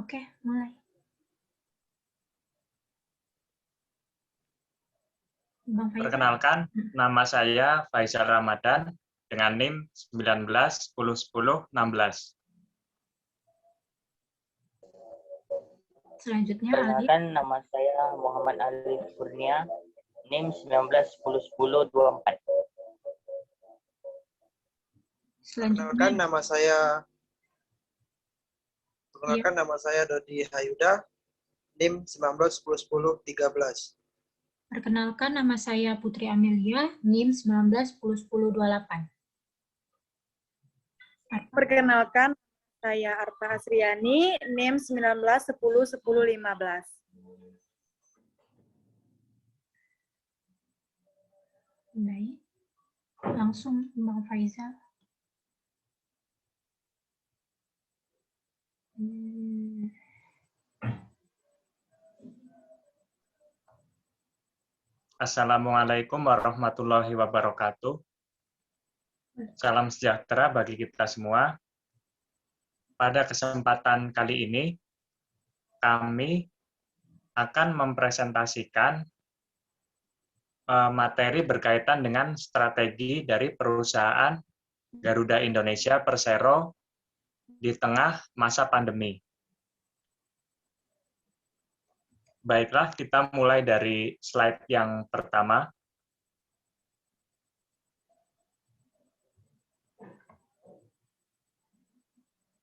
Oke, mulai. Bang Faisal. Perkenalkan, nama saya Faisal Ramadan dengan NIM 19101016. Selanjutnya Alif. Perkenalkan, nama saya Muhammad Alif Kurnia, NIM 19101024. Selanjutnya Perkenalkan, nama saya Dodi Hayuda, NIM 19101013. Perkenalkan, nama saya Putri Amelia, NIM 19101028. Perkenalkan, saya Arta Asriani, NIM 19101015. Baik. Langsung Bang Faisal. Assalamualaikum warahmatullahi wabarakatuh. Salam sejahtera bagi kita semua. Pada kesempatan kali ini, kami akan mempresentasikan materi berkaitan dengan strategi dari perusahaan Garuda Indonesia Persero di tengah masa pandemi. Baiklah, kita mulai dari slide yang pertama.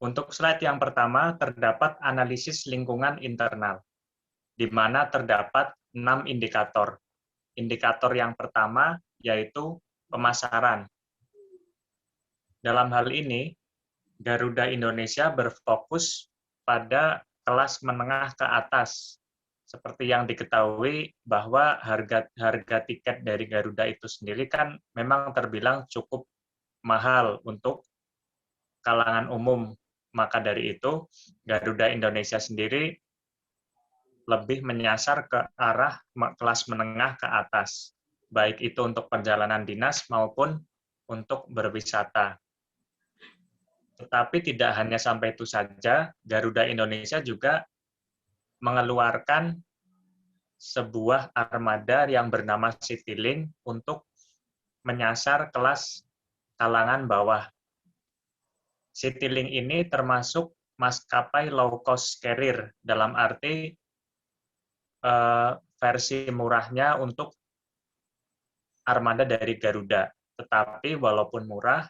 Untuk slide yang pertama, terdapat analisis lingkungan internal, di mana terdapat 6 indikator. Indikator yang pertama yaitu pemasaran. Dalam hal ini, Garuda Indonesia berfokus pada kelas menengah ke atas. Seperti yang diketahui bahwa harga tiket dari Garuda itu sendiri kan memang terbilang cukup mahal untuk kalangan umum. Maka dari itu, Garuda Indonesia sendiri lebih menyasar ke arah kelas menengah ke atas, baik itu untuk perjalanan dinas maupun untuk berwisata. Tetapi tidak hanya sampai itu saja, Garuda Indonesia juga mengeluarkan sebuah armada yang bernama Citylink untuk menyasar kelas kalangan bawah. Citylink ini termasuk maskapai low cost carrier, dalam arti versi murahnya untuk armada dari Garuda. Tetapi walaupun murah,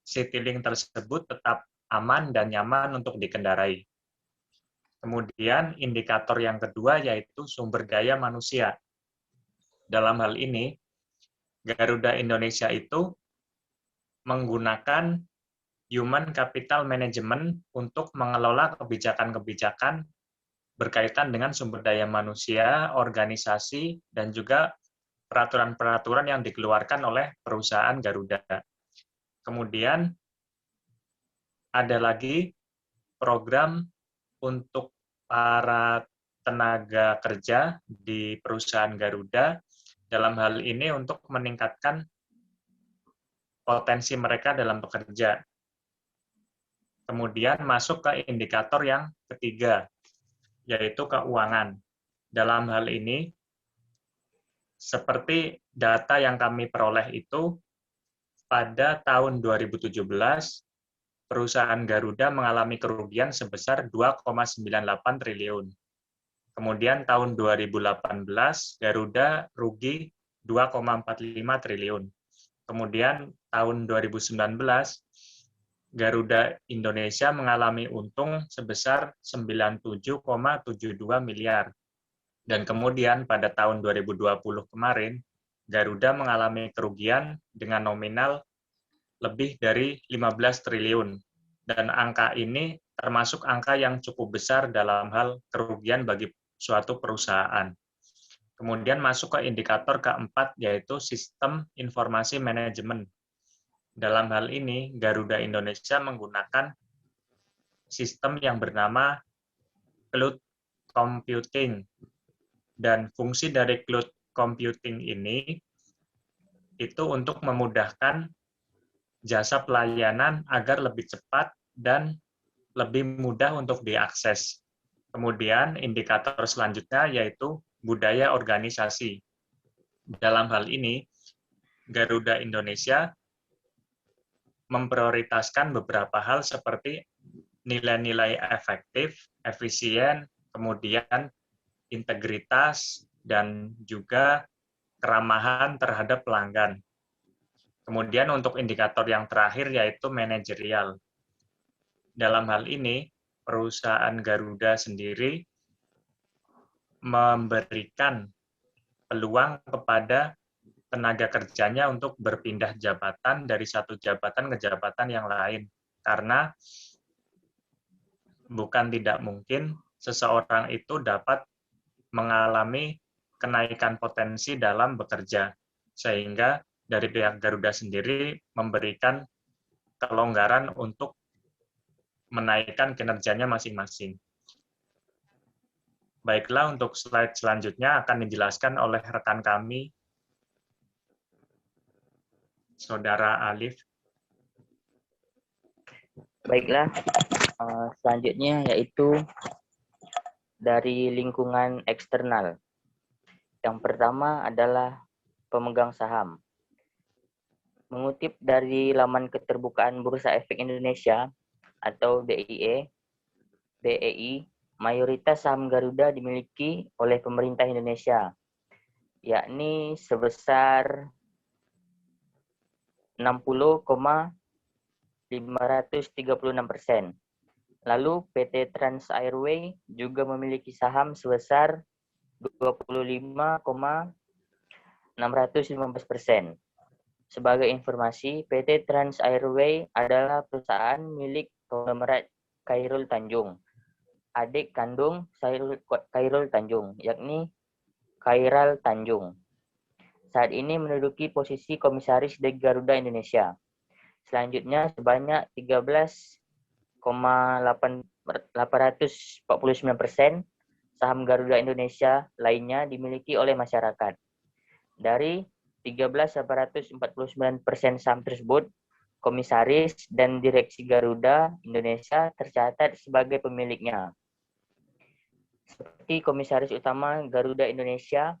Citylink tersebut tetap aman dan nyaman untuk dikendarai. Kemudian indikator yang kedua yaitu sumber daya manusia. Dalam hal ini, Garuda Indonesia itu menggunakan human capital management untuk mengelola kebijakan-kebijakan berkaitan dengan sumber daya manusia, organisasi, dan juga peraturan-peraturan yang dikeluarkan oleh perusahaan Garuda. Kemudian ada lagi program untuk para tenaga kerja di perusahaan Garuda, dalam hal ini untuk meningkatkan potensi mereka dalam bekerja. Kemudian masuk ke indikator yang ketiga, yaitu keuangan. Dalam hal ini, seperti data yang kami peroleh itu, pada tahun 2017, perusahaan Garuda mengalami kerugian sebesar 2,98 triliun. Kemudian tahun 2018, Garuda rugi 2,45 triliun. Kemudian tahun 2019, Garuda Indonesia mengalami untung sebesar 97,72 miliar. Dan kemudian pada tahun 2020 kemarin, Garuda mengalami kerugian dengan nominal lebih dari 15 triliun. Dan angka ini termasuk angka yang cukup besar dalam hal kerugian bagi suatu perusahaan. Kemudian masuk ke indikator keempat, yaitu sistem informasi manajemen. Dalam hal ini, Garuda Indonesia menggunakan sistem yang bernama cloud computing. Dan fungsi dari cloud computing ini itu untuk memudahkan jasa pelayanan agar lebih cepat dan lebih mudah untuk diakses. Kemudian indikator selanjutnya yaitu budaya organisasi. Dalam hal ini, Garuda Indonesia memprioritaskan beberapa hal seperti nilai-nilai efektif, efisien, kemudian integritas, dan juga keramahan terhadap pelanggan. Kemudian untuk indikator yang terakhir yaitu manajerial. Dalam hal ini, perusahaan Garuda sendiri memberikan peluang kepada tenaga kerjanya untuk berpindah jabatan dari satu jabatan ke jabatan yang lain. Karena bukan tidak mungkin seseorang itu dapat mengalami kenaikan potensi dalam bekerja. Sehingga dari pihak Garuda sendiri memberikan kelonggaran untuk menaikkan kinerjanya masing-masing. Baiklah, untuk slide selanjutnya akan dijelaskan oleh rekan kami, Saudara Alif. Baiklah, selanjutnya yaitu dari lingkungan eksternal. Yang pertama adalah pemegang saham. Mengutip dari laman keterbukaan Bursa Efek Indonesia atau BEI, mayoritas saham Garuda dimiliki oleh pemerintah Indonesia, yakni sebesar 60,536%. Lalu PT Trans Airway juga memiliki saham sebesar 25,615%. Sebagai informasi, PT Trans Airway adalah perusahaan milik konglomerat Khairul Tanjung, adik kandung Khairul Tanjung, yakni Khairal Tanjung. Saat ini menduduki posisi komisaris di Garuda Indonesia. Selanjutnya sebanyak 13,849% saham Garuda Indonesia lainnya dimiliki oleh masyarakat. Dari 13,849% saham tersebut, komisaris dan direksi Garuda Indonesia tercatat sebagai pemiliknya. Seperti komisaris utama Garuda Indonesia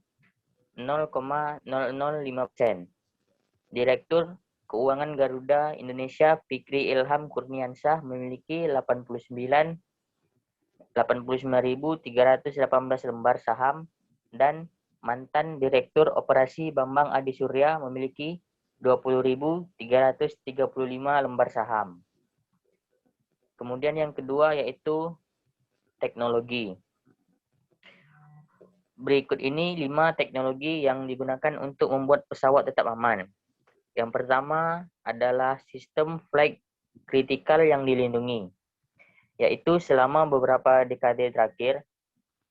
0,005%. Direktur Keuangan Garuda Indonesia Fikri Ilham Kurniansah memiliki 89.318 lembar saham dan mantan Direktur Operasi Bambang Adi Surya memiliki 20.335 lembar saham. Kemudian yang kedua yaitu teknologi. Berikut ini 5 teknologi yang digunakan untuk membuat pesawat tetap aman. Yang pertama adalah sistem flight critical yang dilindungi, yaitu selama beberapa dekade terakhir,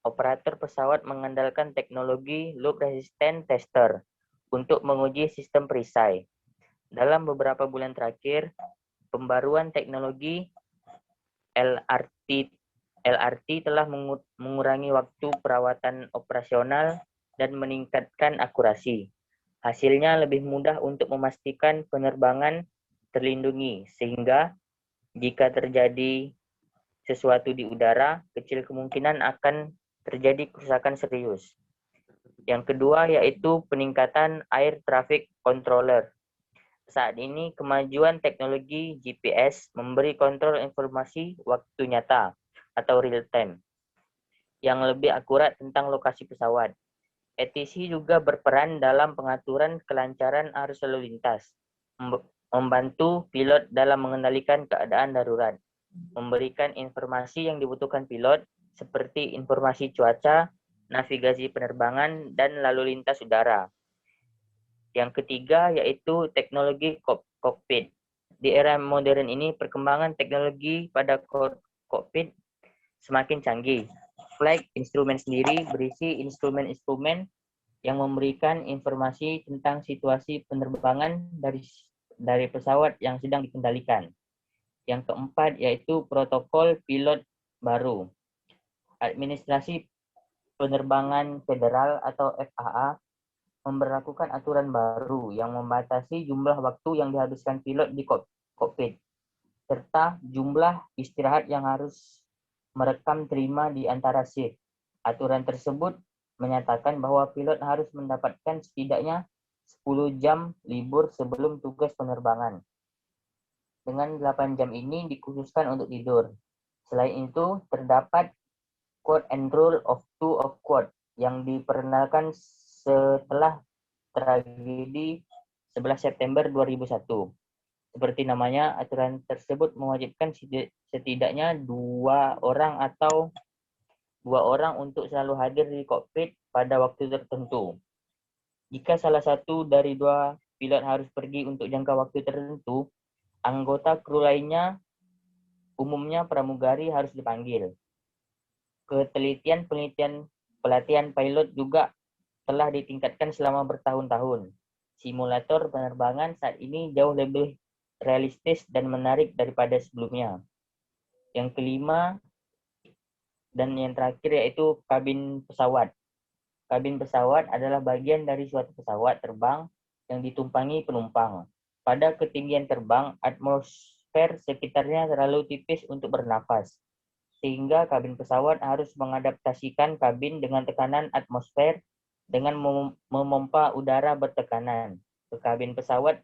operator pesawat mengandalkan teknologi loop resistant tester untuk menguji sistem perisai. Dalam beberapa bulan terakhir, pembaruan teknologi LRT telah mengurangi waktu perawatan operasional dan meningkatkan akurasi. Hasilnya lebih mudah untuk memastikan penerbangan terlindungi, sehingga jika terjadi sesuatu di udara, kecil kemungkinan akan terjadi kerusakan serius. Yang kedua yaitu peningkatan air traffic controller. Saat ini kemajuan teknologi GPS memberi kontrol informasi waktu nyata atau real time yang lebih akurat tentang lokasi pesawat. ATC juga berperan dalam pengaturan kelancaran arus lalu lintas, membantu pilot dalam mengendalikan keadaan darurat, memberikan informasi yang dibutuhkan pilot seperti informasi cuaca, navigasi penerbangan, dan lalu lintas udara. Yang ketiga yaitu teknologi kokpit. Di era modern ini perkembangan teknologi pada kokpit semakin canggih. Flight instrument sendiri berisi instrumen-instrumen yang memberikan informasi tentang situasi penerbangan dari pesawat yang sedang dikendalikan. Yang keempat yaitu protokol pilot baru. Administrasi Penerbangan Federal atau FAA memberlakukan aturan baru yang membatasi jumlah waktu yang dihabiskan pilot di kokpit, serta jumlah istirahat yang harus merekam terima di antara shift. Aturan tersebut menyatakan bahwa pilot harus mendapatkan setidaknya 10 jam libur sebelum tugas penerbangan. Dengan 8 jam ini dikhususkan untuk tidur. Selain itu, terdapat quote and rule of two of quote yang diperkenalkan setelah tragedi 11 September 2001. Seperti namanya, aturan tersebut mewajibkan setidaknya dua orang untuk selalu hadir di kokpit pada waktu tertentu. Jika salah satu dari dua pilot harus pergi untuk jangka waktu tertentu, anggota kru lainnya, umumnya pramugari, harus dipanggil. Pelatihan pilot juga telah ditingkatkan selama bertahun-tahun. Simulator penerbangan saat ini jauh lebih realistis dan menarik daripada sebelumnya. Yang kelima dan yang terakhir yaitu kabin pesawat. Kabin pesawat adalah bagian dari suatu pesawat terbang yang ditumpangi penumpang. Pada ketinggian terbang, atmosfer sekitarnya terlalu tipis untuk bernafas, sehingga kabin pesawat harus mengadaptasikan kabin dengan tekanan atmosfer dengan memompa udara bertekanan ke kabin pesawat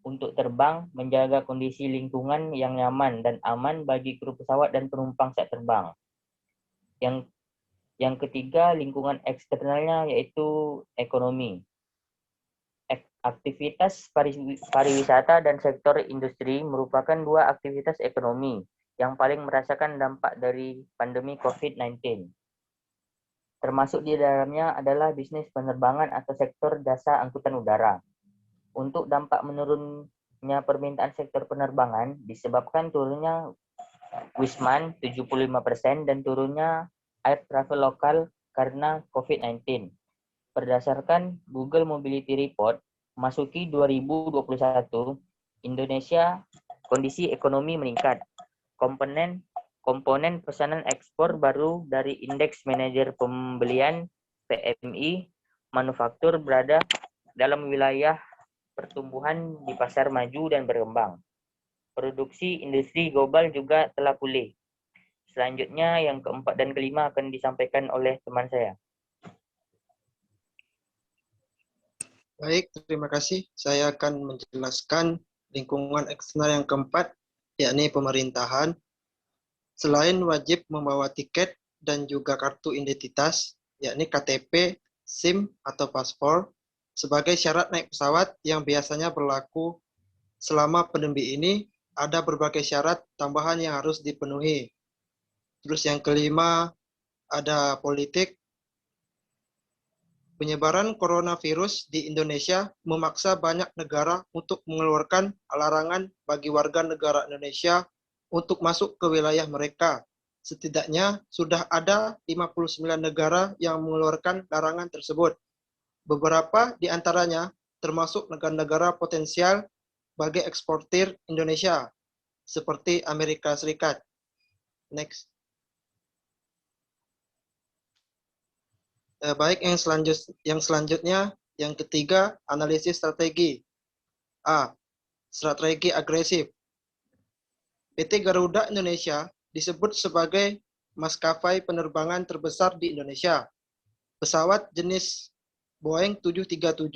untuk terbang, menjaga kondisi lingkungan yang nyaman dan aman bagi kru pesawat dan penumpang saat terbang. Yang ketiga, lingkungan eksternalnya yaitu ekonomi. Aktivitas pariwisata dan sektor industri merupakan dua aktivitas ekonomi yang paling merasakan dampak dari pandemi COVID-19. Termasuk di dalamnya adalah bisnis penerbangan atau sektor jasa angkutan udara. Untuk dampak menurunnya permintaan sektor penerbangan disebabkan turunnya Wisman 75% dan turunnya air travel lokal karena COVID-19. Berdasarkan Google Mobility Report, memasuki 2021, Indonesia kondisi ekonomi meningkat. Komponen pesanan ekspor baru dari Indeks Manajer Pembelian PMI manufaktur berada dalam wilayah pertumbuhan di pasar maju dan berkembang. Produksi industri global juga telah pulih. Selanjutnya yang keempat dan kelima akan disampaikan oleh teman saya. Baik, terima kasih. Saya akan menjelaskan lingkungan eksternal yang keempat, yakni pemerintahan. Selain wajib membawa tiket dan juga kartu identitas, yakni KTP, SIM, atau paspor, sebagai syarat naik pesawat yang biasanya berlaku selama pandemi ini, ada berbagai syarat tambahan yang harus dipenuhi. Terus yang kelima, ada politik. Penyebaran coronavirus di Indonesia memaksa banyak negara untuk mengeluarkan larangan bagi warga negara Indonesia untuk masuk ke wilayah mereka. Setidaknya sudah ada 59 negara yang mengeluarkan larangan tersebut. Beberapa di antaranya termasuk negara-negara potensial bagi eksportir Indonesia, seperti Amerika Serikat. Next. Baik, yang selanjutnya, yang ketiga, analisis strategi. A. Strategi agresif. PT Garuda Indonesia disebut sebagai maskapai penerbangan terbesar di Indonesia. Pesawat jenis Boeing 737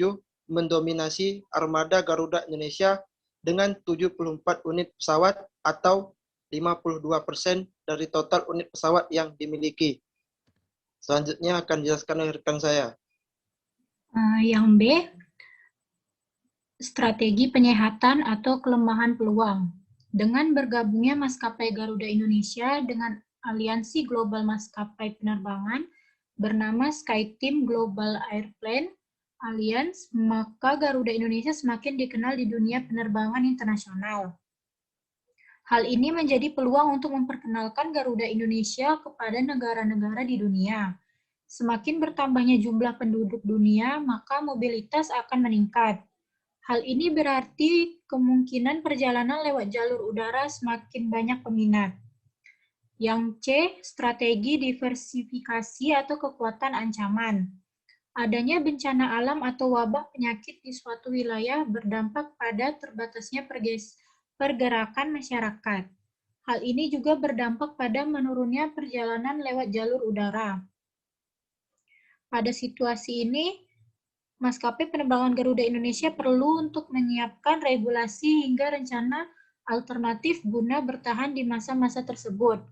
mendominasi armada Garuda Indonesia dengan 74 unit pesawat atau 52% dari total unit pesawat yang dimiliki. Selanjutnya akan dijelaskan oleh rekan saya. Yang B, strategi penyehatan atau kelemahan peluang. Dengan bergabungnya maskapai Garuda Indonesia dengan aliansi global maskapai penerbangan bernama SkyTeam Global Airplane Alliance, maka Garuda Indonesia semakin dikenal di dunia penerbangan internasional. Hal ini menjadi peluang untuk memperkenalkan Garuda Indonesia kepada negara-negara di dunia. Semakin bertambahnya jumlah penduduk dunia, maka mobilitas akan meningkat. Hal ini berarti kemungkinan perjalanan lewat jalur udara semakin banyak peminat. Yang C, strategi diversifikasi atau kekuatan ancaman. Adanya bencana alam atau wabah penyakit di suatu wilayah berdampak pada terbatasnya pergerakan masyarakat. Hal ini juga berdampak pada menurunnya perjalanan lewat jalur udara. Pada situasi ini, maskapai penerbangan Garuda Indonesia perlu untuk menyiapkan regulasi hingga rencana alternatif guna bertahan di masa-masa tersebut.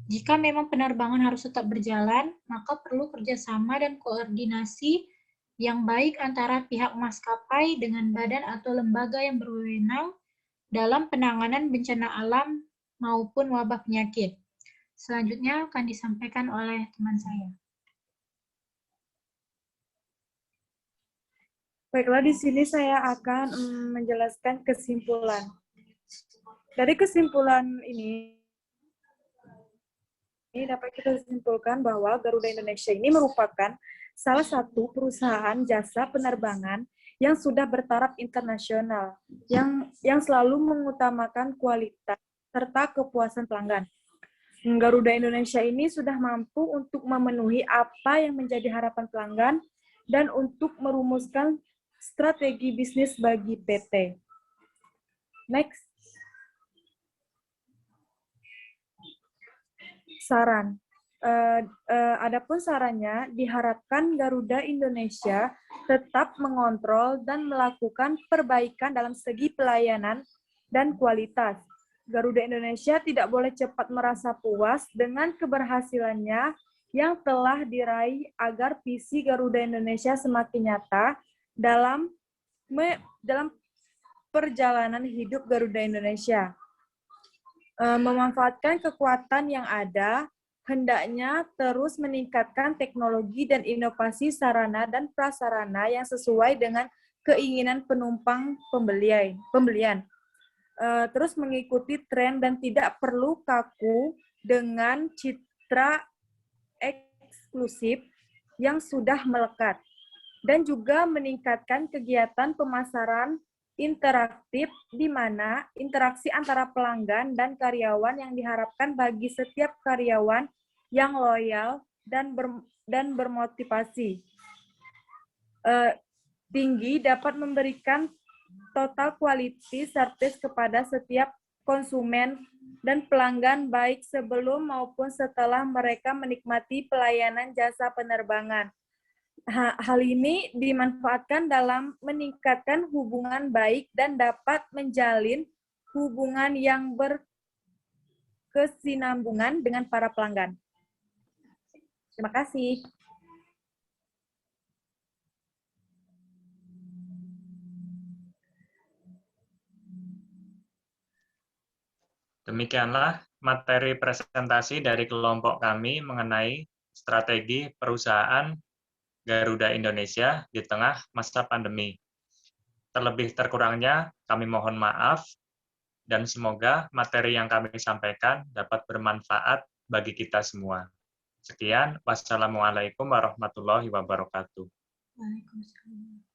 Jika memang penerbangan harus tetap berjalan, maka perlu kerjasama dan koordinasi yang baik antara pihak maskapai dengan badan atau lembaga yang berwenang dalam penanganan bencana alam maupun wabah penyakit. Selanjutnya akan disampaikan oleh teman saya. Baiklah, di sini saya akan menjelaskan kesimpulan. Dari kesimpulan ini dapat kita simpulkan bahwa Garuda Indonesia ini merupakan salah satu perusahaan jasa penerbangan yang sudah bertaraf internasional, yang selalu mengutamakan kualitas serta kepuasan pelanggan. Garuda Indonesia ini sudah mampu untuk memenuhi apa yang menjadi harapan pelanggan dan untuk merumuskan strategi bisnis bagi PT. Next. Saran. Adapun sarannya, diharapkan Garuda Indonesia tetap mengontrol dan melakukan perbaikan dalam segi pelayanan dan kualitas. Garuda Indonesia tidak boleh cepat merasa puas dengan keberhasilannya yang telah diraih agar visi Garuda Indonesia semakin nyata dalam perjalanan hidup Garuda Indonesia. Memanfaatkan kekuatan yang ada, hendaknya terus meningkatkan teknologi dan inovasi sarana dan prasarana yang sesuai dengan keinginan penumpang pembelian. Terus mengikuti tren dan tidak perlu kaku dengan citra eksklusif yang sudah melekat. Dan juga meningkatkan kegiatan pemasaran interaktif di mana interaksi antara pelanggan dan karyawan yang diharapkan bagi setiap karyawan yang loyal dan bermotivasi tinggi dapat memberikan total quality service kepada setiap konsumen dan pelanggan baik sebelum maupun setelah mereka menikmati pelayanan jasa penerbangan. Hal ini dimanfaatkan dalam meningkatkan hubungan baik dan dapat menjalin hubungan yang berkesinambungan dengan para pelanggan. Terima kasih. Demikianlah materi presentasi dari kelompok kami mengenai strategi perusahaan Garuda Indonesia di tengah masa pandemi. Terlebih terkurangnya kami mohon maaf dan semoga materi yang kami sampaikan dapat bermanfaat bagi kita semua. Sekian, wassalamualaikum warahmatullahi wabarakatuh. Waalaikumsalam.